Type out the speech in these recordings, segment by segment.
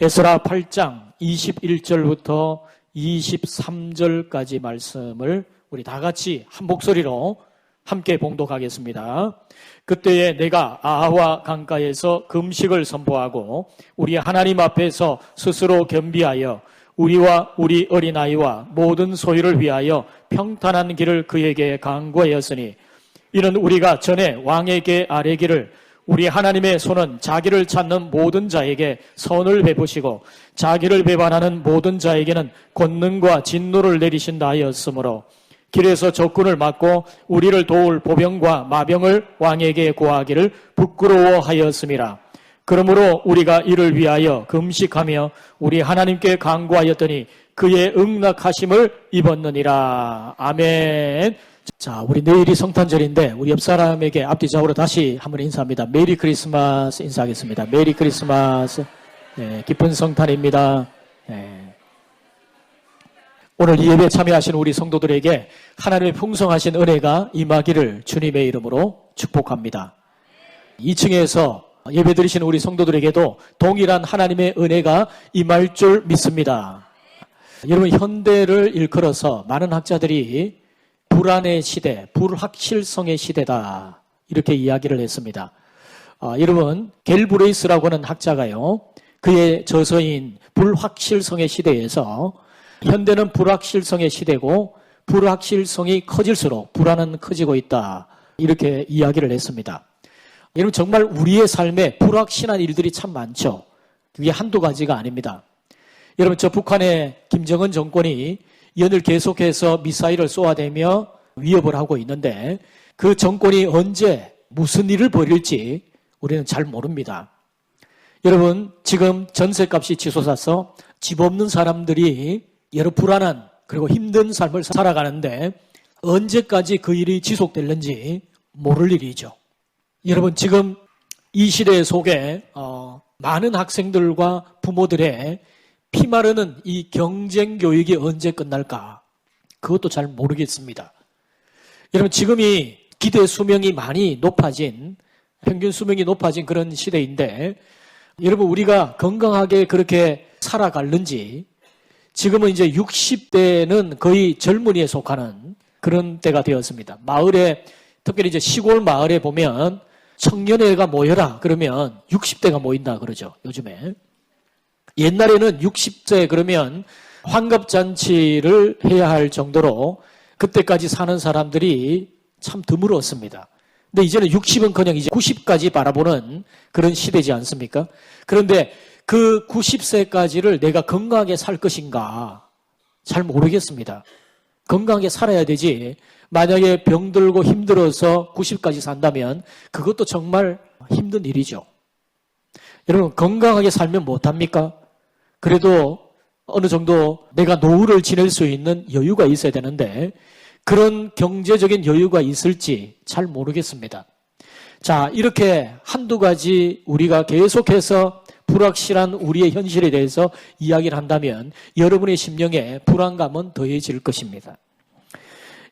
에스라 8장 21절부터 23절까지 말씀을 우리 다 같이 한 목소리로 함께 봉독하겠습니다. 그때에 내가 아하와 강가에서 금식을 선포하고 우리 하나님 앞에서 스스로 겸비하여 우리와 우리 어린아이와 모든 소유를 위하여 평탄한 길을 그에게 강구하였으니 이는 우리가 전에 왕에게 아뢰기를 우리 하나님의 손은 자기를 찾는 모든 자에게 선을 베푸시고 자기를 배반하는 모든 자에게는 권능과 진노를 내리신다 하였으므로 길에서 적군을 막고 우리를 도울 보병과 마병을 왕에게 구하기를 부끄러워하였음이라. 그러므로 우리가 이를 위하여 금식하며 우리 하나님께 간구하였더니 그의 응낙하심을 입었느니라. 아멘. 자, 우리 내일이 성탄절인데 우리 옆 사람에게 앞뒤좌우로 다시 한번 인사합니다. 메리 크리스마스 인사하겠습니다. 메리 크리스마스. 네, 기쁜 성탄입니다. 네. 오늘 이 예배에 참여하신 우리 성도들에게 하나님의 풍성하신 은혜가 임하기를 주님의 이름으로 축복합니다. 2층에서 예배 드리시는 우리 성도들에게도 동일한 하나님의 은혜가 임할 줄 믿습니다. 여러분, 현대를 일컬어서 많은 학자들이 불안의 시대, 불확실성의 시대다 이렇게 이야기를 했습니다. 여러분, 갤브레이스라고 하는 학자가요, 그의 저서인 불확실성의 시대에서 현대는 불확실성의 시대고 불확실성이 커질수록 불안은 커지고 있다 이렇게 이야기를 했습니다. 여러분, 정말 우리의 삶에 불확실한 일들이 참 많죠. 그게 한두 가지가 아닙니다. 여러분, 저 북한의 김정은 정권이 연일 계속해서 미사일을 쏘아대며 위협을 하고 있는데 그 정권이 언제 무슨 일을 벌일지 우리는 잘 모릅니다. 여러분, 지금 전셋값이 치솟아서 집 없는 사람들이 여러 불안한 그리고 힘든 삶을 살아가는데 언제까지 그 일이 지속될는지 모를 일이죠. 여러분, 지금 이 시대 속에 많은 학생들과 부모들의 피마르는 이 경쟁 교육이 언제 끝날까? 그것도 잘 모르겠습니다. 여러분, 지금이 기대 수명이 많이 높아진, 평균 수명이 높아진 그런 시대인데 여러분, 우리가 건강하게 그렇게 살아갈는지 지금은 이제 60대는 거의 젊은이에 속하는 그런 때가 되었습니다. 마을에, 특별히 이제 시골 마을에 보면 청년회가 모여라 그러면 60대가 모인다 그러죠, 요즘에. 옛날에는 60세 그러면 환갑잔치를 해야 할 정도로 그때까지 사는 사람들이 참 드물었습니다. 근데 이제는 60은커녕 이제 90까지 바라보는 그런 시대지 않습니까? 그런데 그 90세까지를 내가 건강하게 살 것인가 잘 모르겠습니다. 건강하게 살아야 되지. 만약에 병들고 힘들어서 90까지 산다면 그것도 정말 힘든 일이죠. 여러분, 건강하게 살면 못합니까? 그래도 어느 정도 내가 노후를 지낼 수 있는 여유가 있어야 되는데 그런 경제적인 여유가 있을지 잘 모르겠습니다. 자, 이렇게 한두 가지 우리가 계속해서 불확실한 우리의 현실에 대해서 이야기를 한다면 여러분의 심령에 불안감은 더해질 것입니다.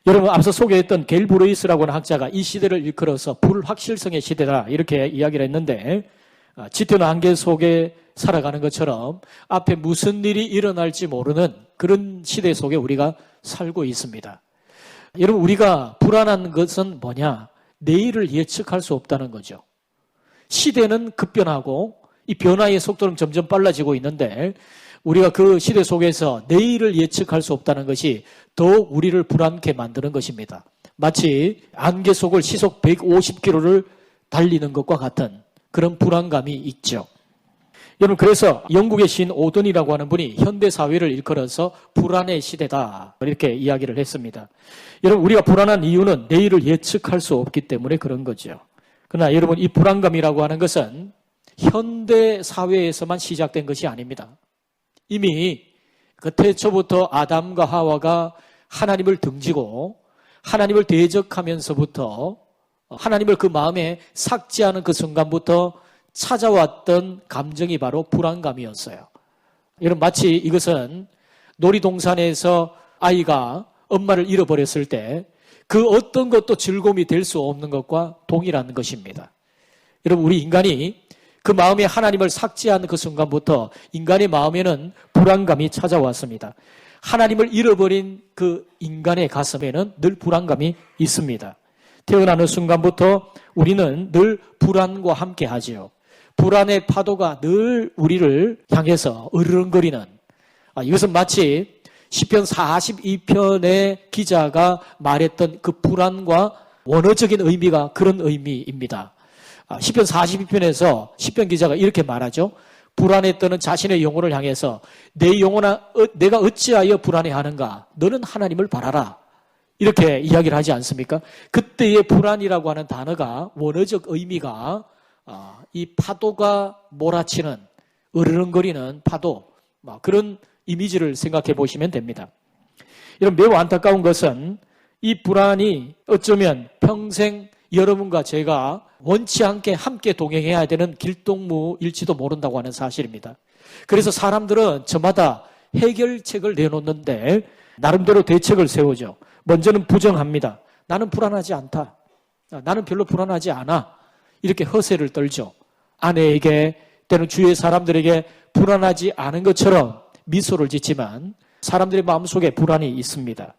여러분, 앞서 소개했던 갤브레이스라고 하는 학자가 이 시대를 일컬어서 불확실성의 시대다 이렇게 이야기를 했는데 짙은 안개 속에 살아가는 것처럼 앞에 무슨 일이 일어날지 모르는 그런 시대 속에 우리가 살고 있습니다. 여러분, 우리가 불안한 것은 뭐냐? 내일을 예측할 수 없다는 거죠. 시대는 급변하고 이 변화의 속도는 점점 빨라지고 있는데 우리가 그 시대 속에서 내일을 예측할 수 없다는 것이 더욱 우리를 불안케 만드는 것입니다. 마치 안개 속을 시속 150km를 달리는 것과 같은 그런 불안감이 있죠. 여러분, 그래서 영국의 시인 오든이라고 하는 분이 현대사회를 일컬어서 불안의 시대다 이렇게 이야기를 했습니다. 여러분, 우리가 불안한 이유는 내일을 예측할 수 없기 때문에 그런 거죠. 그러나 여러분, 이 불안감이라고 하는 것은 현대사회에서만 시작된 것이 아닙니다. 이미 그 태초부터 아담과 하와가 하나님을 등지고 하나님을 대적하면서부터 하나님을 그 마음에 삭제하는 그 순간부터 찾아왔던 감정이 바로 불안감이었어요. 여러분, 마치 이것은 놀이동산에서 아이가 엄마를 잃어버렸을 때 그 어떤 것도 즐거움이 될 수 없는 것과 동일한 것입니다. 여러분, 우리 인간이 그 마음에 하나님을 삭제한 그 순간부터 인간의 마음에는 불안감이 찾아왔습니다. 하나님을 잃어버린 그 인간의 가슴에는 늘 불안감이 있습니다. 태어나는 순간부터 우리는 늘 불안과 함께 하지요. 불안의 파도가 늘 우리를 향해서 으르렁거리는, 이것은 마치 시편 42편의 기자가 말했던 그 불안과 원어적인 의미가 그런 의미입니다. 시편 42편에서 시편 기자가 이렇게 말하죠. 불안에 떠는 자신의 영혼을 향해서 내 영혼아 내가 어찌하여 불안해하는가? 너는 하나님을 바라라. 이렇게 이야기를 하지 않습니까? 그때의 불안이라고 하는 단어가 원어적 의미가 이 파도가 몰아치는 으르렁거리는 파도, 그런 이미지를 생각해 보시면 됩니다. 이런 매우 안타까운 것은 이 불안이 어쩌면 평생 여러분과 제가 원치 않게 함께 동행해야 되는 길동무일지도 모른다고 하는 사실입니다. 그래서 사람들은 저마다 해결책을 내놓는데 나름대로 대책을 세우죠. 먼저는 부정합니다. 나는 불안하지 않다. 나는 별로 불안하지 않아. 이렇게 허세를 떨죠. 아내에게 때는 주위의 사람들에게 불안하지 않은 것처럼 미소를 짓지만 사람들의 마음속에 불안이 있습니다.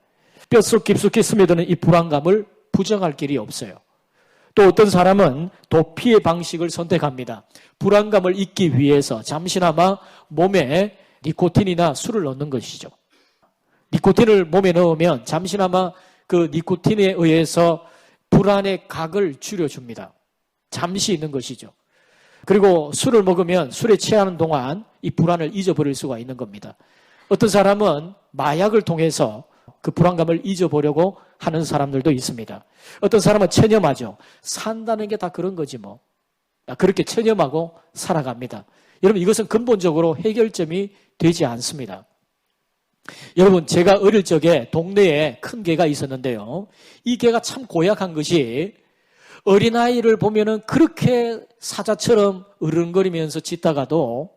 뼛속 깊숙이 스며드는 이 불안감을 부정할 길이 없어요. 또 어떤 사람은 도피의 방식을 선택합니다. 불안감을 잊기 위해서 잠시나마 몸에 니코틴이나 술을 넣는 것이죠. 니코틴을 몸에 넣으면 잠시나마 그 니코틴에 의해서 불안의 각을 줄여줍니다. 잠시 있는 것이죠. 그리고 술을 먹으면 술에 취하는 동안 이 불안을 잊어버릴 수가 있는 겁니다. 어떤 사람은 마약을 통해서 그 불안감을 잊어보려고 하는 사람들도 있습니다. 어떤 사람은 체념하죠. 산다는 게 다 그런 거지 뭐. 그렇게 체념하고 살아갑니다. 여러분 이것은 근본적으로 해결점이 되지 않습니다. 여러분 제가 어릴 적에 동네에 큰 개가 있었는데요. 이 개가 참 고약한 것이 어린아이를 보면은 그렇게 사자처럼 으르렁거리면서 짖다가도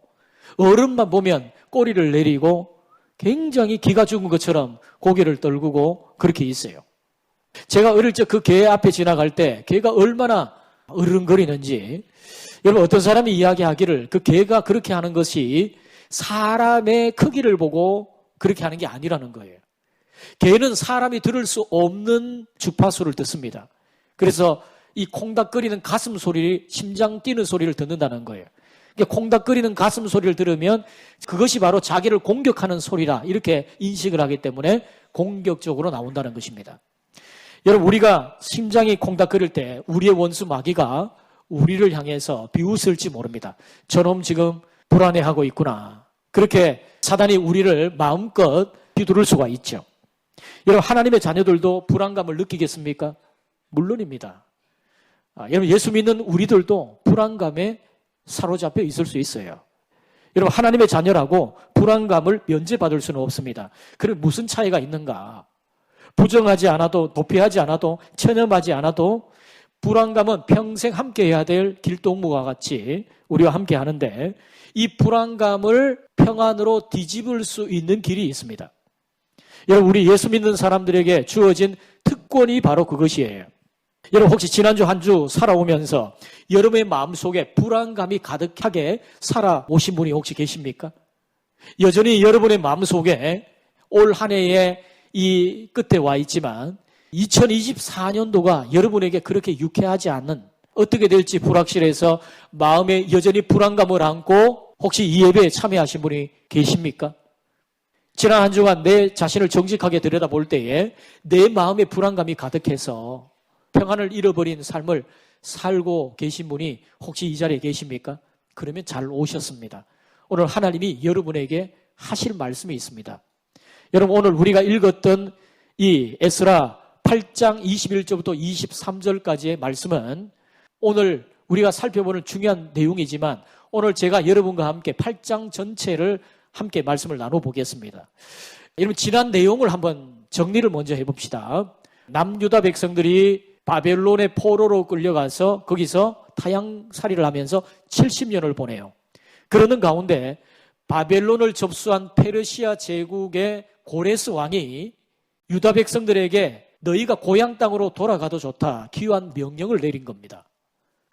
어른만 보면 꼬리를 내리고 굉장히 기가 죽은 것처럼 고개를 떨구고 그렇게 있어요. 제가 어릴 적 그 개 앞에 지나갈 때 개가 얼마나 으르렁거리는지 여러분 어떤 사람이 이야기하기를 그 개가 그렇게 하는 것이 사람의 크기를 보고 그렇게 하는 게 아니라는 거예요. 개는 사람이 들을 수 없는 주파수를 듣습니다. 그래서 이 콩닥거리는 가슴 소리, 심장 뛰는 소리를 듣는다는 거예요. 콩닥거리는 가슴 소리를 들으면 그것이 바로 자기를 공격하는 소리라 이렇게 인식을 하기 때문에 공격적으로 나온다는 것입니다. 여러분 우리가 심장이 콩닥거릴 때 우리의 원수 마귀가 우리를 향해서 비웃을지 모릅니다. 저놈 지금 불안해하고 있구나. 그렇게 사단이 우리를 마음껏 비두를 수가 있죠. 여러분 하나님의 자녀들도 불안감을 느끼겠습니까? 물론입니다. 여러분 예수 믿는 우리들도 불안감에 사로잡혀 있을 수 있어요. 여러분 하나님의 자녀라고 불안감을 면제받을 수는 없습니다. 그럼 무슨 차이가 있는가? 부정하지 않아도 도피하지 않아도 체념하지 않아도 불안감은 평생 함께해야 될 길동무와 같이 우리와 함께 하는데 이 불안감을 평안으로 뒤집을 수 있는 길이 있습니다. 여러분 우리 예수 믿는 사람들에게 주어진 특권이 바로 그것이에요. 여러분 혹시 지난주 한 주 살아오면서 여러분의 마음속에 불안감이 가득하게 살아오신 분이 혹시 계십니까? 여전히 여러분의 마음속에 올 한 해의 이 끝에 와 있지만 2024년도가 여러분에게 그렇게 유쾌하지 않는 어떻게 될지 불확실해서 마음에 여전히 불안감을 안고 혹시 이 예배에 참여하신 분이 계십니까? 지난 한 주간 내 자신을 정직하게 들여다볼 때에 내 마음에 불안감이 가득해서 평안을 잃어버린 삶을 살고 계신 분이 혹시 이 자리에 계십니까? 그러면 잘 오셨습니다. 오늘 하나님이 여러분에게 하실 말씀이 있습니다. 여러분 오늘 우리가 읽었던 이 에스라 8장 21절부터 23절까지의 말씀은 오늘 우리가 살펴보는 중요한 내용이지만 오늘 제가 여러분과 함께 8장 전체를 함께 말씀을 나눠보겠습니다. 여러분 지난 내용을 한번 정리를 먼저 해봅시다. 남유다 백성들이 바벨론의 포로로 끌려가서 거기서 타향살이를 하면서 70년을 보내요. 그러는 가운데 바벨론을 접수한 페르시아 제국의 고레스 왕이 유다 백성들에게 너희가 고향 땅으로 돌아가도 좋다. 기유한 명령을 내린 겁니다.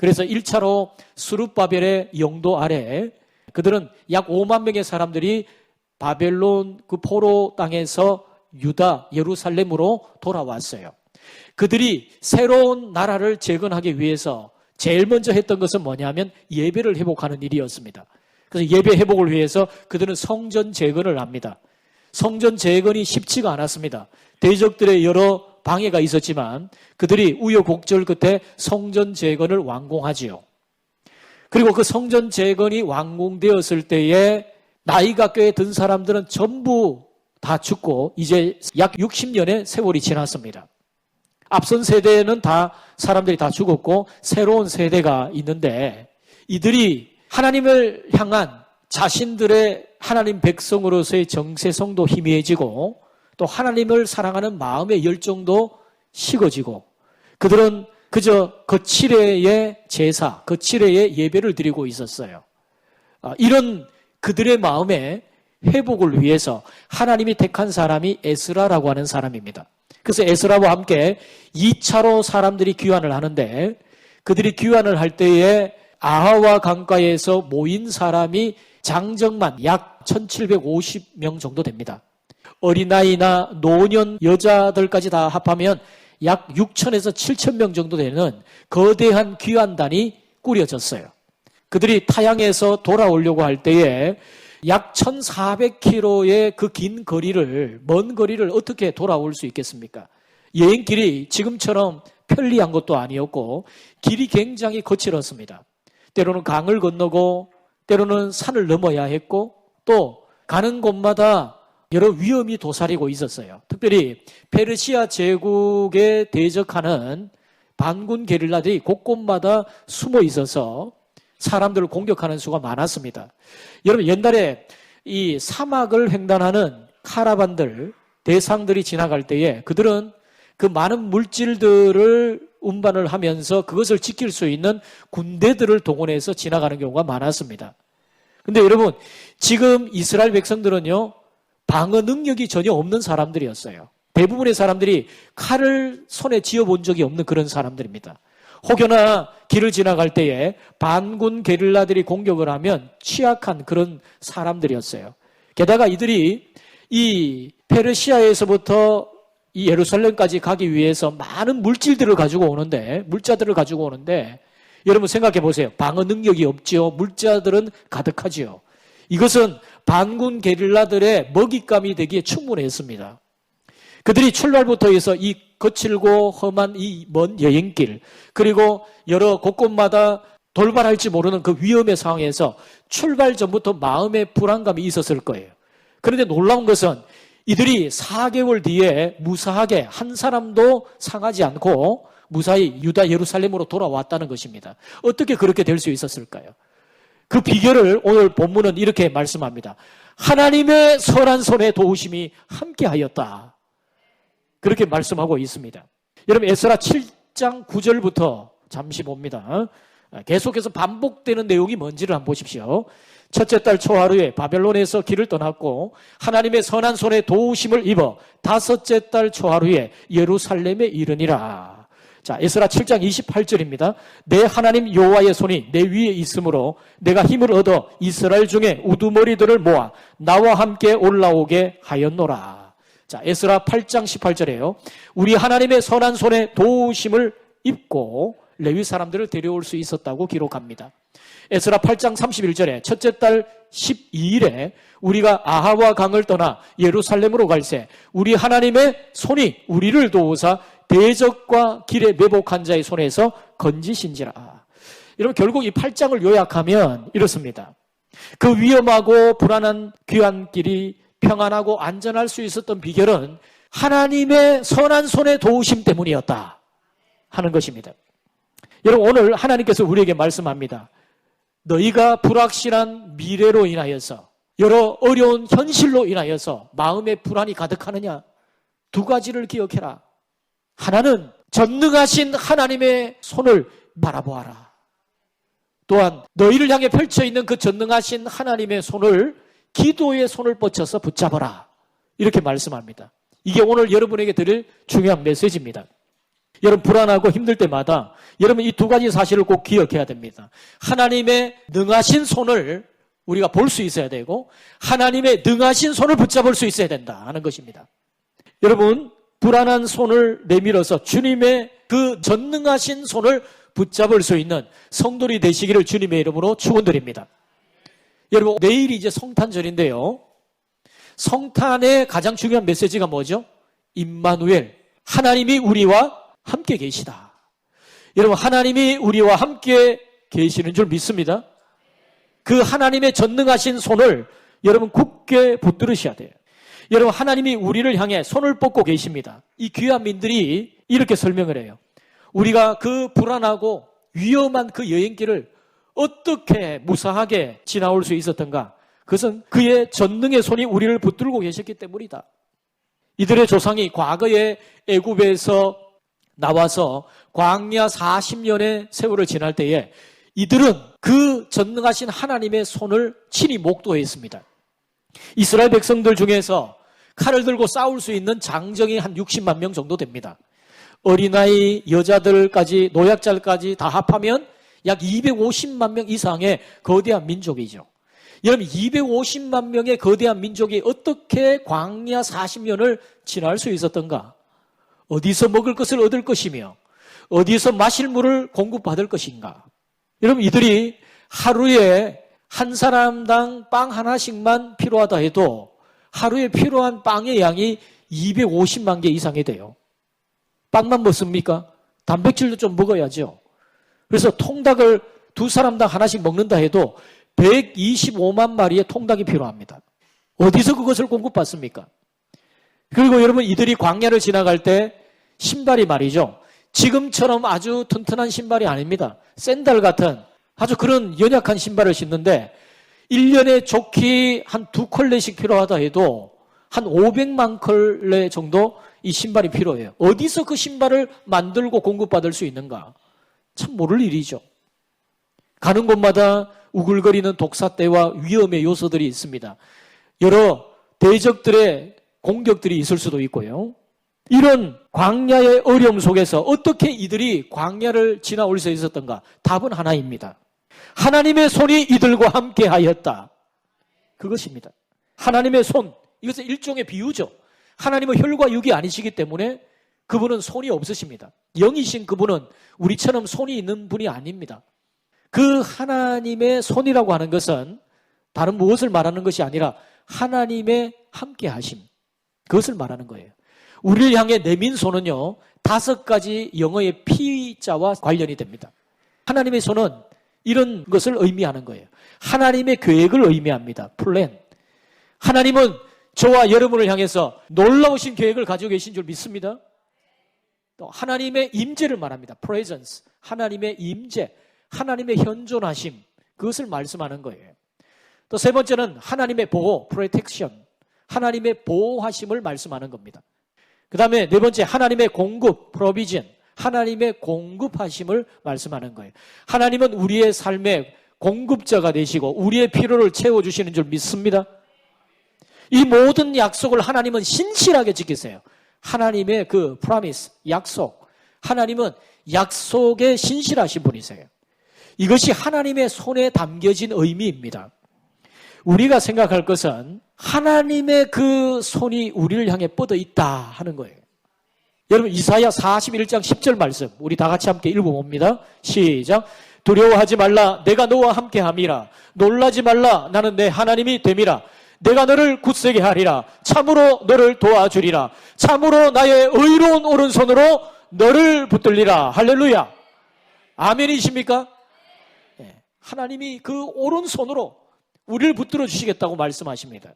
그래서 1차로 스룹바벨의 영도 아래 그들은 약 5만 명의 사람들이 바벨론 그 포로 땅에서 유다, 예루살렘으로 돌아왔어요. 그들이 새로운 나라를 재건하기 위해서 제일 먼저 했던 것은 뭐냐면 예배를 회복하는 일이었습니다. 그래서 예배 회복을 위해서 그들은 성전 재건을 합니다. 성전 재건이 쉽지가 않았습니다. 대적들의 여러 방해가 있었지만 그들이 우여곡절 끝에 성전 재건을 완공하지요. 그리고 그 성전 재건이 완공되었을 때에 나이가 꽤 든 사람들은 전부 다 죽고 이제 약 60년의 세월이 지났습니다. 앞선 세대는 다 사람들이 다 죽었고 새로운 세대가 있는데 이들이 하나님을 향한 자신들의 하나님 백성으로서의 정체성도 희미해지고 또 하나님을 사랑하는 마음의 열정도 식어지고 그들은 그저 거칠애의 제사, 거칠애의 예배를 드리고 있었어요. 이런 그들의 마음의 회복을 위해서 하나님이 택한 사람이 에스라라고 하는 사람입니다. 그래서 에스라와 함께 2차로 사람들이 귀환을 하는데 그들이 귀환을 할 때에 아하와 강가에서 모인 사람이 장정만 약 1750명 정도 됩니다. 어린아이나 노년 여자들까지 다 합하면 약 6천에서 7천 정도 되는 거대한 귀환단이 꾸려졌어요. 그들이 타향에서 돌아오려고 할 때에 약 1400km의 그 긴 거리를, 먼 거리를 어떻게 돌아올 수 있겠습니까? 여행길이 지금처럼 편리한 것도 아니었고 길이 굉장히 거칠었습니다. 때로는 강을 건너고 때로는 산을 넘어야 했고 또 가는 곳마다 여러 위험이 도사리고 있었어요. 특별히 페르시아 제국에 대적하는 반군 게릴라들이 곳곳마다 숨어 있어서 사람들을 공격하는 수가 많았습니다. 여러분 옛날에 이 사막을 횡단하는 카라반들, 대상들이 지나갈 때에 그들은 그 많은 물질들을 운반을 하면서 그것을 지킬 수 있는 군대들을 동원해서 지나가는 경우가 많았습니다. 근데 여러분 지금 이스라엘 백성들은요 방어 능력이 전혀 없는 사람들이었어요. 대부분의 사람들이 칼을 손에 쥐어본 적이 없는 그런 사람들입니다. 혹여나 길을 지나갈 때에 반군 게릴라들이 공격을 하면 취약한 그런 사람들이었어요. 게다가 이들이 이 페르시아에서부터 이 예루살렘까지 가기 위해서 많은 물질들을 가지고 오는데, 물자들을 가지고 오는데, 여러분 생각해 보세요. 방어 능력이 없지요. 물자들은 가득하지요. 이것은 반군 게릴라들의 먹잇감이 되기에 충분했습니다. 그들이 출발부터 해서 이 거칠고 험한 이 먼 여행길, 그리고 여러 곳곳마다 돌발할지 모르는 그 위험의 상황에서 출발 전부터 마음의 불안감이 있었을 거예요. 그런데 놀라운 것은 이들이 4개월 뒤에 무사하게 한 사람도 상하지 않고 무사히 유다 예루살렘으로 돌아왔다는 것입니다. 어떻게 그렇게 될 수 있었을까요? 그 비결을 오늘 본문은 이렇게 말씀합니다. 하나님의 선한 손의 도우심이 함께하였다. 그렇게 말씀하고 있습니다. 여러분 에스라 7장 9절부터 잠시 봅니다. 계속해서 반복되는 내용이 뭔지를 한번 보십시오. 첫째 달 초하루에 바벨론에서 길을 떠났고 하나님의 선한 손에 도우심을 입어 다섯째 달 초하루에 예루살렘에 이르니라. 자, 에스라 7장 28절입니다. 내 하나님 여호와의 손이 내 위에 있으므로 내가 힘을 얻어 이스라엘 중에 우두머리들을 모아 나와 함께 올라오게 하였노라. 자, 에스라 8장 18절에요. 우리 하나님의 선한 손에 도우심을 입고 레위 사람들을 데려올 수 있었다고 기록합니다. 에스라 8장 31절에 첫째 달 12일에 우리가 아하와 강을 떠나 예루살렘으로 갈새 우리 하나님의 손이 우리를 도우사 대적과 길에 매복한 자의 손에서 건지신지라. 여러분 결국 이 8장을 요약하면 이렇습니다. 그 위험하고 불안한 귀환길이 평안하고 안전할 수 있었던 비결은 하나님의 선한 손의 도우심 때문이었다 하는 것입니다. 여러분 오늘 하나님께서 우리에게 말씀합니다. 너희가 불확실한 미래로 인하여서 여러 어려운 현실로 인하여서 마음의 불안이 가득하느냐? 두 가지를 기억해라. 하나는 전능하신 하나님의 손을 바라보아라. 또한 너희를 향해 펼쳐있는 그 전능하신 하나님의 손을 기도의 손을 뻗쳐서 붙잡아라. 이렇게 말씀합니다. 이게 오늘 여러분에게 드릴 중요한 메시지입니다. 여러분 불안하고 힘들 때마다 여러분 이 두 가지 사실을 꼭 기억해야 됩니다. 하나님의 능하신 손을 우리가 볼 수 있어야 되고 하나님의 능하신 손을 붙잡을 수 있어야 된다 하는 것입니다. 여러분 불안한 손을 내밀어서 주님의 그 전능하신 손을 붙잡을 수 있는 성도들이 되시기를 주님의 이름으로 축원드립니다. 여러분 내일이 이제 성탄절인데요. 성탄의 가장 중요한 메시지가 뭐죠? 임마누엘, 하나님이 우리와 함께 계시다. 여러분 하나님이 우리와 함께 계시는 줄 믿습니다. 그 하나님의 전능하신 손을 여러분 굳게 붙들으셔야 돼요. 여러분 하나님이 우리를 향해 손을 뻗고 계십니다. 이 귀한 민들이 이렇게 설명을 해요. 우리가 그 불안하고 위험한 그 여행길을 어떻게 무사하게 지나올 수 있었던가? 그것은 그의 전능의 손이 우리를 붙들고 계셨기 때문이다. 이들의 조상이 과거에 애굽에서 나와서 광야 40년의 세월을 지날 때에 이들은 그 전능하신 하나님의 손을 친히 목도했습니다. 이스라엘 백성들 중에서 칼을 들고 싸울 수 있는 장정이 한 60만 명 정도 됩니다. 어린아이, 여자들까지, 노약자들까지 다 합하면 약 250만 명 이상의 거대한 민족이죠. 여러분 250만 명의 거대한 민족이 어떻게 광야 40년을 지날 수 있었던가? 어디서 먹을 것을 얻을 것이며 어디서 마실 물을 공급받을 것인가? 여러분 이들이 하루에 한 사람당 빵 하나씩만 필요하다 해도 하루에 필요한 빵의 양이 250만 개 이상이 돼요. 빵만 먹습니까? 단백질도 좀 먹어야죠. 그래서 통닭을 두 사람당 하나씩 먹는다 해도 125만 마리의 통닭이 필요합니다. 어디서 그것을 공급받습니까? 그리고 여러분 이들이 광야를 지나갈 때 신발이 말이죠. 지금처럼 아주 튼튼한 신발이 아닙니다. 샌들 같은 아주 그런 연약한 신발을 신는데 1년에 좋게 한 2컬레씩 필요하다 해도 한 500만 컬레 정도 이 신발이 필요해요. 어디서 그 신발을 만들고 공급받을 수 있는가? 참 모를 일이죠. 가는 곳마다 우글거리는 독사떼와 위험의 요소들이 있습니다. 여러 대적들의 공격들이 있을 수도 있고요. 이런 광야의 어려움 속에서 어떻게 이들이 광야를 지나올 수 있었던가? 답은 하나입니다. 하나님의 손이 이들과 함께 하였다. 그것입니다. 하나님의 손, 이것은 일종의 비유죠. 하나님은 혈과 육이 아니시기 때문에 그분은 손이 없으십니다. 영이신 그분은 우리처럼 손이 있는 분이 아닙니다. 그 하나님의 손이라고 하는 것은 다른 무엇을 말하는 것이 아니라 하나님의 함께 하심, 그것을 말하는 거예요. 우리를 향해 내민 손은요 5가지 영어의 P자와 관련이 됩니다. 하나님의 손은 이런 것을 의미하는 거예요. 하나님의 계획을 의미합니다. 플랜. 하나님은 저와 여러분을 향해서 놀라우신 계획을 가지고 계신 줄 믿습니다. 또 하나님의 임재를 말합니다. presence. 하나님의 임재, 하나님의 현존하심, 그것을 말씀하는 거예요. 또 세 번째는 하나님의 보호, protection. 하나님의 보호하심을 말씀하는 겁니다. 그 다음에 네 번째 하나님의 공급, provision. 하나님의 공급하심을 말씀하는 거예요. 하나님은 우리의 삶의 공급자가 되시고 우리의 필요를 채워주시는 줄 믿습니다. 이 모든 약속을 하나님은 신실하게 지키세요. 하나님의 그 promise, 약속. 하나님은 약속에 신실하신 분이세요. 이것이 하나님의 손에 담겨진 의미입니다. 우리가 생각할 것은 하나님의 그 손이 우리를 향해 뻗어 있다 하는 거예요. 여러분 이사야 41장 10절 말씀 우리 다 같이 함께 읽어봅니다. 시작. 두려워하지 말라 내가 너와 함께 함이라. 놀라지 말라 나는 내 하나님이 됨이라. 내가 너를 굳세게 하리라. 참으로 너를 도와주리라. 참으로 나의 의로운 오른손으로 너를 붙들리라. 할렐루야. 아멘이십니까? 네. 하나님이 그 오른손으로 우리를 붙들어 주시겠다고 말씀하십니다.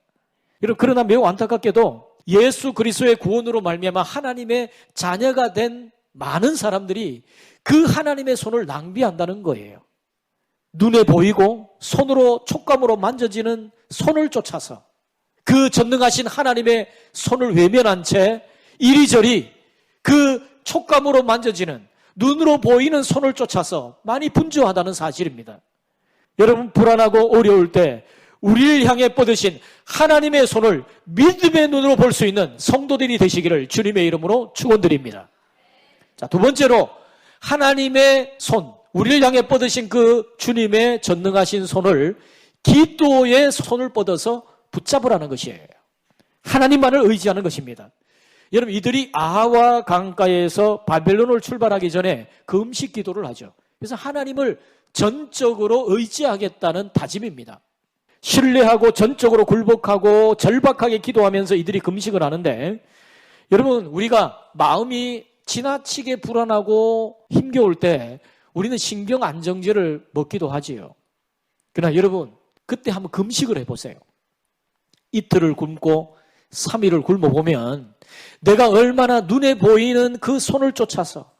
여러분 그러나 매우 안타깝게도 예수 그리스도의 구원으로 말미암아 하나님의 자녀가 된 많은 사람들이 그 하나님의 손을 낭비한다는 거예요. 눈에 보이고 손으로 촉감으로 만져지는 손을 쫓아서 그 전능하신 하나님의 손을 외면한 채 이리저리 그 촉감으로 만져지는 눈으로 보이는 손을 쫓아서 많이 분주하다는 사실입니다. 여러분 불안하고 어려울 때 우리를 향해 뻗으신 하나님의 손을 믿음의 눈으로 볼 수 있는 성도들이 되시기를 주님의 이름으로 축원드립니다. 자, 두 번째로 하나님의 손, 우리를 향해 뻗으신 그 주님의 전능하신 손을 기도의 손을 뻗어서 붙잡으라는 것이에요. 하나님만을 의지하는 것입니다. 여러분, 이들이 아하와 강가에서 바벨론을 출발하기 전에 금식 기도를 하죠. 그래서 하나님을 전적으로 의지하겠다는 다짐입니다. 신뢰하고 전적으로 굴복하고 절박하게 기도하면서 이들이 금식을 하는데, 여러분, 우리가 마음이 지나치게 불안하고 힘겨울 때 우리는 신경 안정제를 먹기도 하지요. 그러나 여러분, 그때 한번 금식을 해보세요. 이틀을 굶고 3일을 굶어보면 내가 얼마나 눈에 보이는 그 손을 쫓아서,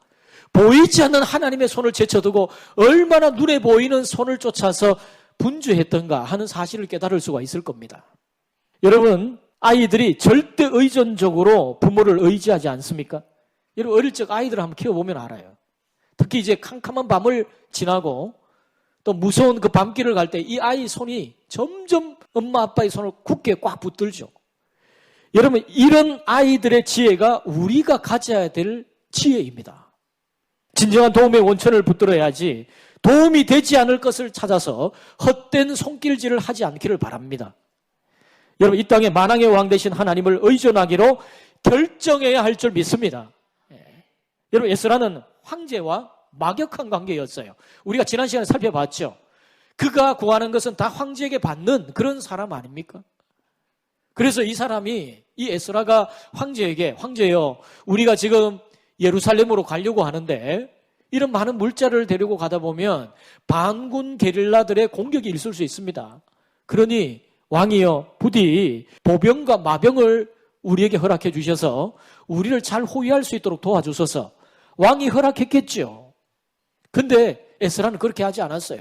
보이지 않는 하나님의 손을 제쳐두고 얼마나 눈에 보이는 손을 쫓아서 분주했던가 하는 사실을 깨달을 수가 있을 겁니다. 여러분, 아이들이 절대 의존적으로 부모를 의지하지 않습니까? 여러분, 어릴 적 아이들을 한번 키워보면 알아요. 특히 이제 캄캄한 밤을 지나고 또 무서운 그 밤길을 갈 때 이 아이 손이 점점 엄마 아빠의 손을 굳게 꽉 붙들죠. 여러분, 이런 아이들의 지혜가 우리가 가져야 될 지혜입니다. 진정한 도움의 원천을 붙들어야지 도움이 되지 않을 것을 찾아서 헛된 손길질을 하지 않기를 바랍니다. 여러분, 이 땅에 만왕의 왕 되신 하나님을 의존하기로 결정해야 할 줄 믿습니다. 여러분, 에스라는 황제와 막역한 관계였어요. 우리가 지난 시간에 살펴봤죠. 그가 구하는 것은 다 황제에게 받는 그런 사람 아닙니까? 그래서 이 사람이, 이 에스라가 황제여, 우리가 지금 예루살렘으로 가려고 하는데 이런 많은 물자를 데리고 가다 보면 반군 게릴라들의 공격이 있을 수 있습니다. 그러니 왕이여, 부디 보병과 마병을 우리에게 허락해 주셔서 우리를 잘 호위할 수 있도록 도와주소서. 왕이 허락했겠죠. 근데 에스라는 그렇게 하지 않았어요.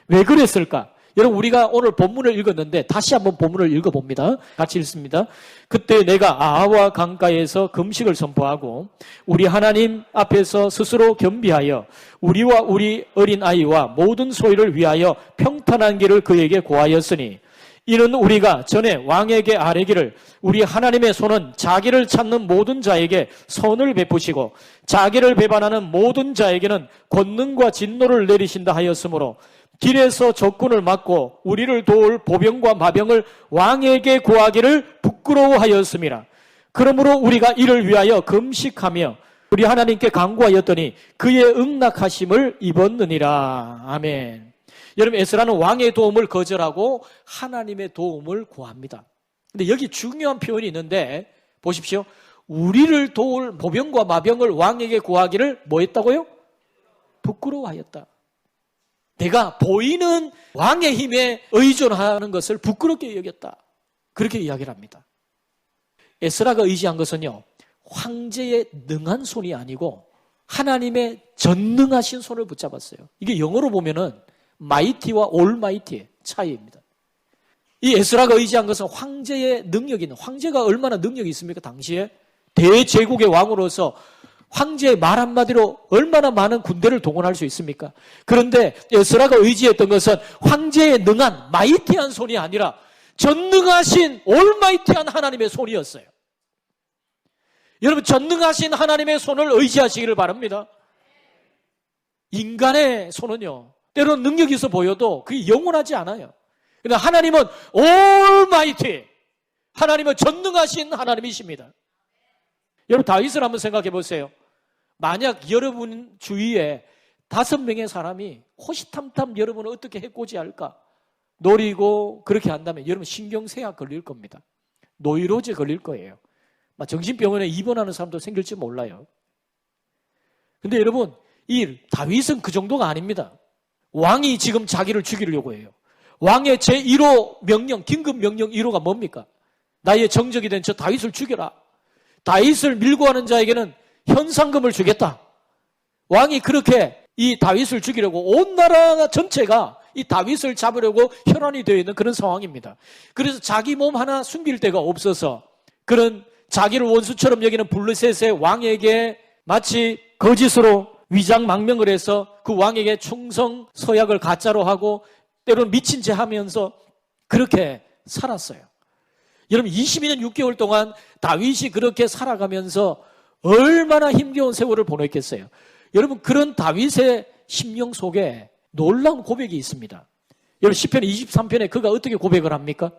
왜 그랬을까? 여러분, 우리가 오늘 본문을 읽었는데 다시 한번 본문을 읽어봅니다. 같이 읽습니다. 그때 내가 아하와 강가에서 금식을 선포하고 우리 하나님 앞에서 스스로 겸비하여 우리와 우리 어린아이와 모든 소유를 위하여 평탄한 길을 그에게 고하였으니, 이는 우리가 전에 왕에게 아뢰기를 우리 하나님의 손은 자기를 찾는 모든 자에게 선을 베푸시고 자기를 배반하는 모든 자에게는 권능과 진노를 내리신다 하였으므로 길에서 적군을 막고 우리를 도울 보병과 마병을 왕에게 구하기를 부끄러워하였습니다. 그러므로 우리가 이를 위하여 금식하며 우리 하나님께 간구하였더니 그의 응낙하심을 입었느니라. 아멘. 여러분, 에스라는 왕의 도움을 거절하고 하나님의 도움을 구합니다. 근데 여기 중요한 표현이 있는데 보십시오. 우리를 도울 보병과 마병을 왕에게 구하기를 뭐 했다고요? 부끄러워하였다. 내가 보이는 왕의 힘에 의존하는 것을 부끄럽게 여겼다. 그렇게 이야기를 합니다. 에스라가 의지한 것은요, 황제의 능한 손이 아니고 하나님의 전능하신 손을 붙잡았어요. 이게 영어로 보면은 마이티와 올마이티의 차이입니다. 이 에스라가 의지한 것은 황제의 능력이 있는, 황제가 얼마나 능력이 있습니까? 당시에 대제국의 왕으로서 황제의 말 한마디로 얼마나 많은 군대를 동원할 수 있습니까? 그런데 에스라가 의지했던 것은 황제의 능한 마이티한 손이 아니라 전능하신 올마이티한 하나님의 손이었어요. 여러분, 전능하신 하나님의 손을 의지하시기를 바랍니다. 인간의 손은요, 때로는 능력이 있어 보여도 그게 영원하지 않아요. 그러나 하나님은 올마이티, 하나님은 전능하신 하나님이십니다. 여러분, 다윗을 한번 생각해 보세요. 만약 여러분 주위에 5명의 사람이 호시탐탐 여러분을 어떻게 해코지할까 노리고 그렇게 한다면 여러분 신경쇠약 걸릴 겁니다. 노이로제 걸릴 거예요. 정신병원에 입원하는 사람도 생길지 몰라요. 근데 여러분, 이 다윗은 그 정도가 아닙니다. 왕이 지금 자기를 죽이려고 해요. 왕의 제1호 명령, 긴급 명령 1호가 뭡니까? 나의 정적이 된 저 다윗을 죽여라. 다윗을 밀고 하는 자에게는 현상금을 주겠다. 왕이 그렇게 이 다윗을 죽이려고 온 나라 전체가 이 다윗을 잡으려고 혈안이 되어 있는 그런 상황입니다. 그래서 자기 몸 하나 숨길 데가 없어서 그런 자기를 원수처럼 여기는 블레셋의 왕에게 마치 거짓으로 위장망명을 해서 그 왕에게 충성 서약을 가짜로 하고 때로는 미친 채 하면서 그렇게 살았어요. 여러분, 22년 6개월 동안 다윗이 그렇게 살아가면서 얼마나 힘겨운 세월을 보냈겠어요. 여러분, 그런 다윗의 심령 속에 놀라운 고백이 있습니다. 여러분, 시편 23편에 그가 어떻게 고백을 합니까?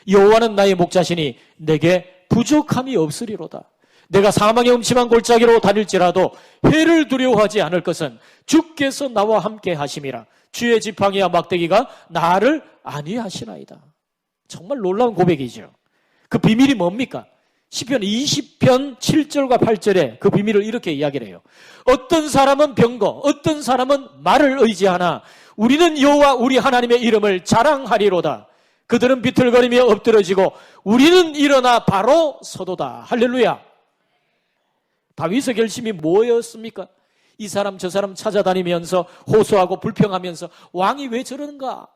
여호와는 나의 목자시니 내게 부족함이 없으리로다. 내가 사망의 음침한 골짜기로 다닐지라도 해를 두려워하지 않을 것은 주께서 나와 함께 하심이라. 주의 지팡이와 막대기가 나를 안위하시나이다. 정말 놀라운 고백이죠. 그 비밀이 뭡니까? 시편 20편 7절과 8절에 그 비밀을 이렇게 이야기를 해요. 어떤 사람은 병거, 어떤 사람은 말을 의지하나 우리는 여호와 우리 하나님의 이름을 자랑하리로다. 그들은 비틀거리며 엎드러지고 우리는 일어나 바로 서도다. 할렐루야. 다윗의 결심이 뭐였습니까? 이 사람 저 사람 찾아다니면서 호소하고 불평하면서 왕이 왜 저러는가?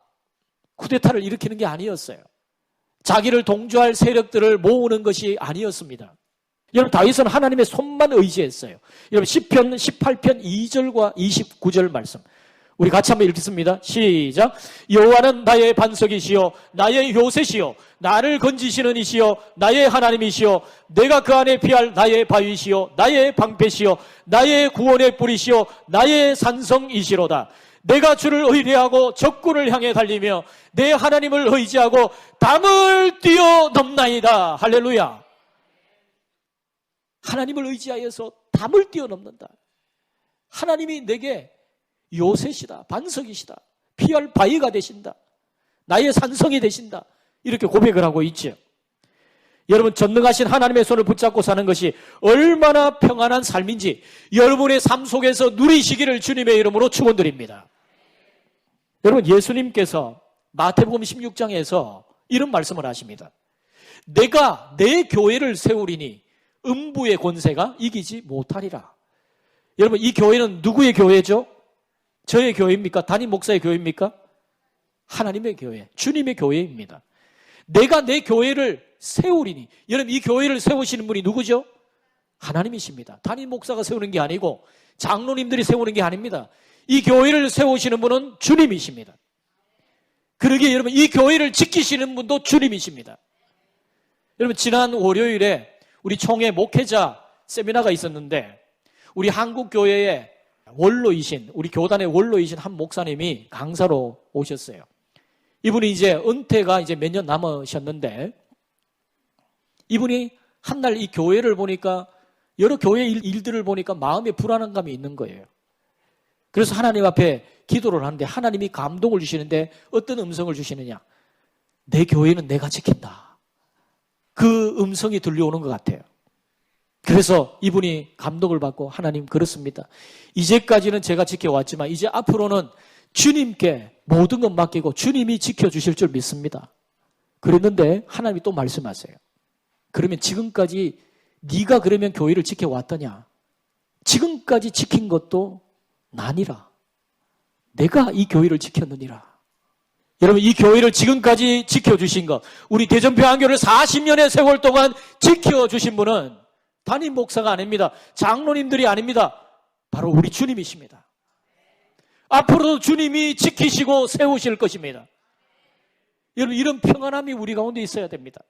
쿠데타를 일으키는 게 아니었어요. 자기를 동조할 세력들을 모으는 것이 아니었습니다. 여러분, 다윗은 하나님의 손만 의지했어요. 여러분, 시편 18편 2절과 29절 말씀 우리 같이 한번 읽겠습니다. 시작. 여호와는 나의 반석이시요 나의 요새시요 나를 건지시는 이시요 나의 하나님이시요 내가 그 안에 피할 나의 바위시요 나의 방패시요 나의 구원의 뿌리시요 나의 산성이시로다. 내가 주를 의뢰하고 적군을 향해 달리며 내 하나님을 의지하고 담을 뛰어넘나이다. 할렐루야. 하나님을 의지하여서 담을 뛰어넘는다. 하나님이 내게 요새시다, 반석이시다, 피할 바위가 되신다, 나의 산성이 되신다, 이렇게 고백을 하고 있죠. 여러분, 전능하신 하나님의 손을 붙잡고 사는 것이 얼마나 평안한 삶인지 여러분의 삶 속에서 누리시기를 주님의 이름으로 축원드립니다. 여러분, 예수님께서 마태복음 16장에서 이런 말씀을 하십니다. 내가 내 교회를 세우리니 음부의 권세가 이기지 못하리라. 여러분, 이 교회는 누구의 교회죠? 저의 교회입니까? 담임 목사의 교회입니까? 하나님의 교회, 주님의 교회입니다. 내가 내 교회를 세우리니. 여러분, 이 교회를 세우시는 분이 누구죠? 하나님이십니다. 담임 목사가 세우는 게 아니고 장로님들이 세우는 게 아닙니다. 이 교회를 세우시는 분은 주님이십니다. 그러기에 여러분, 이 교회를 지키시는 분도 주님이십니다. 여러분, 지난 월요일에 우리 총회 목회자 세미나가 있었는데 우리 한국교회에 원로이신, 우리 교단의 원로이신 한 목사님이 강사로 오셨어요. 이분이 이제 은퇴가 이제 몇 년 남으셨는데 이분이 한날 이 교회를 보니까 여러 교회 일들을 보니까 마음에 불안한 감이 있는 거예요. 그래서 하나님 앞에 기도를 하는데 하나님이 감동을 주시는데 어떤 음성을 주시느냐? 내 교회는 내가 지킨다. 그 음성이 들려오는 것 같아요. 그래서 이분이 감동을 받고 하나님 그렇습니다. 이제까지는 제가 지켜왔지만 이제 앞으로는 주님께 모든 것 맡기고 주님이 지켜주실 줄 믿습니다. 그랬는데 하나님이 또 말씀하세요. 그러면 지금까지 네가 그러면 교회를 지켜왔더냐? 지금까지 지킨 것도 나니라. 내가 이 교회를 지켰느니라. 여러분, 이 교회를 지금까지 지켜주신 것, 우리 대전평안교를 40년의 세월 동안 지켜주신 분은 담임 목사가 아닙니다. 장로님들이 아닙니다. 바로 우리 주님이십니다. 앞으로도 주님이 지키시고 세우실 것입니다. 여러분, 이런 평안함이 우리 가운데 있어야 됩니다.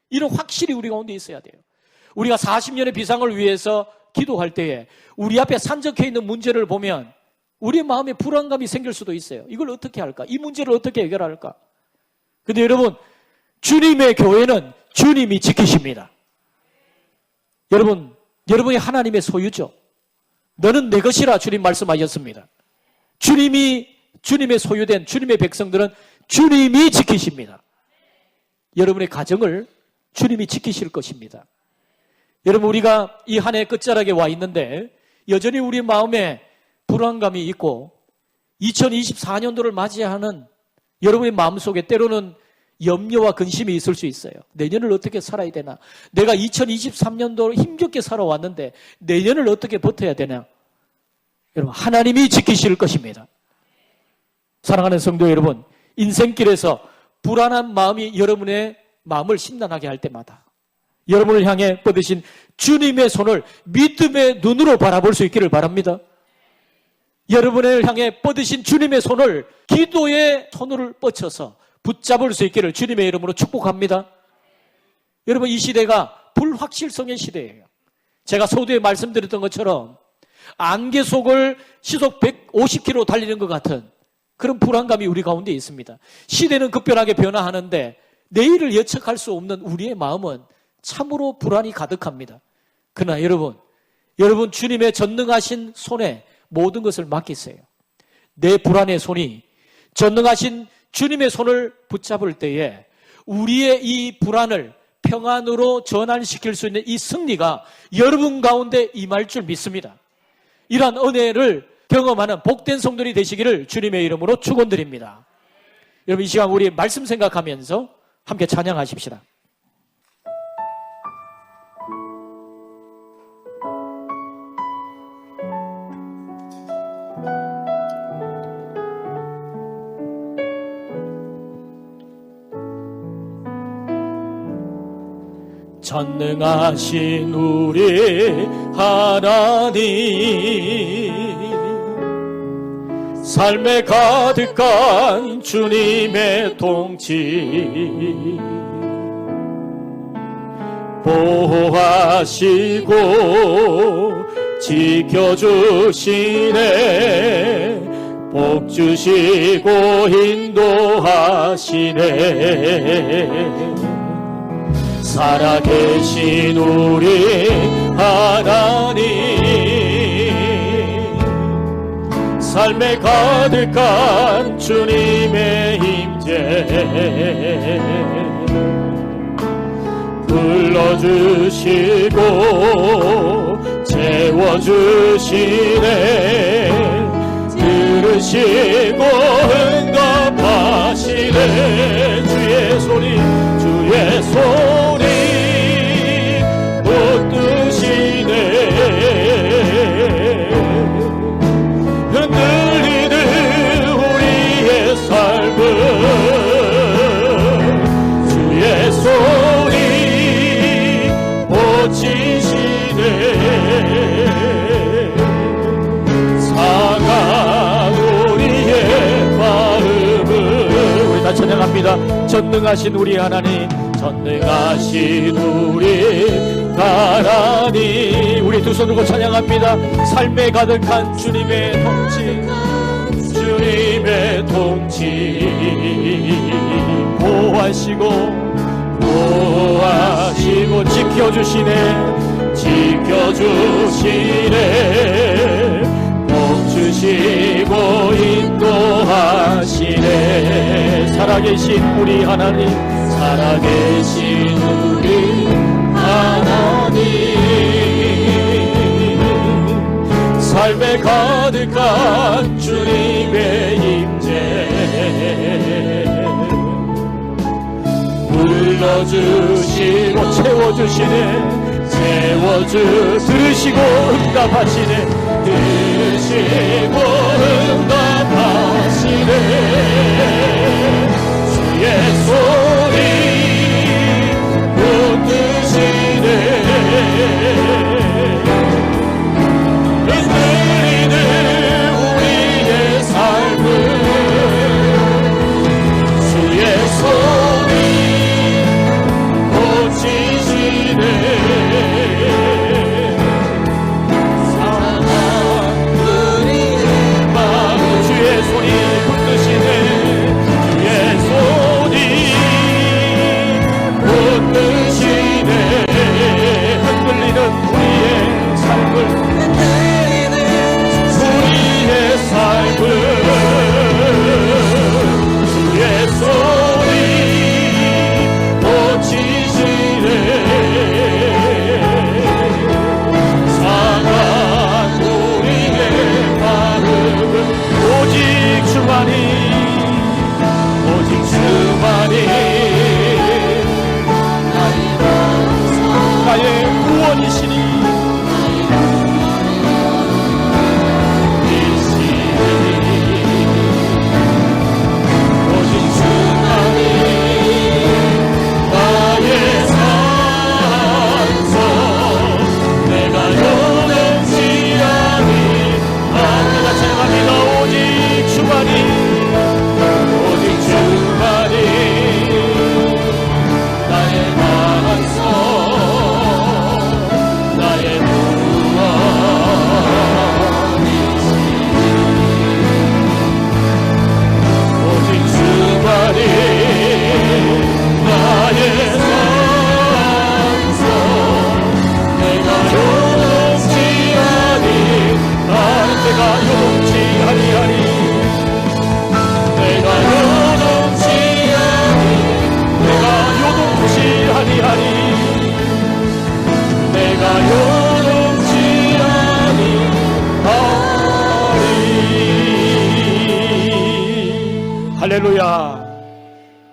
이런 확실히 우리 가운데 있어야 돼요. 우리가 40년의 비상을 위해서 기도할 때에 우리 앞에 산적해 있는 문제를 보면 우리의 마음에 불안감이 생길 수도 있어요. 이걸 어떻게 할까? 이 문제를 어떻게 해결할까? 근데 여러분, 주님의 교회는 주님이 지키십니다. 여러분, 여러분이 하나님의 소유죠. 너는 내 것이라 주님 말씀하셨습니다. 주님의 소유된 주님의 백성들은 주님이 지키십니다. 여러분의 가정을 주님이 지키실 것입니다. 여러분, 우리가 이 한 해 끝자락에 와 있는데 여전히 우리 마음에 불안감이 있고 2024년도를 맞이하는 여러분의 마음속에 때로는 염려와 근심이 있을 수 있어요. 내년을 어떻게 살아야 되나? 내가 2023년도를 힘겹게 살아왔는데 내년을 어떻게 버텨야 되나? 여러분, 하나님이 지키실 것입니다. 사랑하는 성도 여러분, 인생길에서 불안한 마음이 여러분의 마음을 심란하게 할 때마다 여러분을 향해 뻗으신 주님의 손을 믿음의 눈으로 바라볼 수 있기를 바랍니다. 여러분을 향해 뻗으신 주님의 손을 기도의 손으로 뻗쳐서 붙잡을 수 있기를 주님의 이름으로 축복합니다. 여러분, 이 시대가 불확실성의 시대예요. 제가 서두에 말씀드렸던 것처럼 안개 속을 시속 150km 달리는 것 같은 그런 불안감이 우리 가운데 있습니다. 시대는 급변하게 변화하는데 내일을 예측할 수 없는 우리의 마음은 참으로 불안이 가득합니다. 그러나 여러분 주님의 전능하신 손에 모든 것을 맡기세요. 내 불안의 손이 전능하신 주님의 손을 붙잡을 때에 우리의 이 불안을 평안으로 전환시킬 수 있는 이 승리가 여러분 가운데 임할 줄 믿습니다. 이러한 은혜를 경험하는 복된 성도들이 되시기를 주님의 이름으로 축원드립니다. 여러분 이 시간 우리 말씀 생각하면서 함께 찬양하십시다. 전능하신 우리 하나님, 삶에 가득한 주님의 통치, 보호하시고 지켜주시네, 복 주시고 인도하시네. 살아계신 우리 하나님, 삶에 가득한 주님의 임재, 불러주시고 채워주시네, 들으시고 응답하시네. 주의 소리 붙드시네. 흔들리는 우리의 삶을 주의 소리 고치시네. 상한 우리의 마음을 우리 다 찬양합니다. 전능하신 우리 하나님, 전능하신 우리 하나님, 우리 두 손 들고 찬양합니다. 삶에 가득한 주님의 통치, 주님의 통치, 보호하시고 지켜주시네, 복 주시고 인도하시네. 살아계신 우리 하나님, 살아계신 우리 하나님, 삶에 가득한 주님의 임재, 불러주시고 들으시고 응답하시네, 주의 소리 붙드시네. 흔들리는 우리의 삶을 주의 소리 고치시네. 상한 우리의 할렐루야.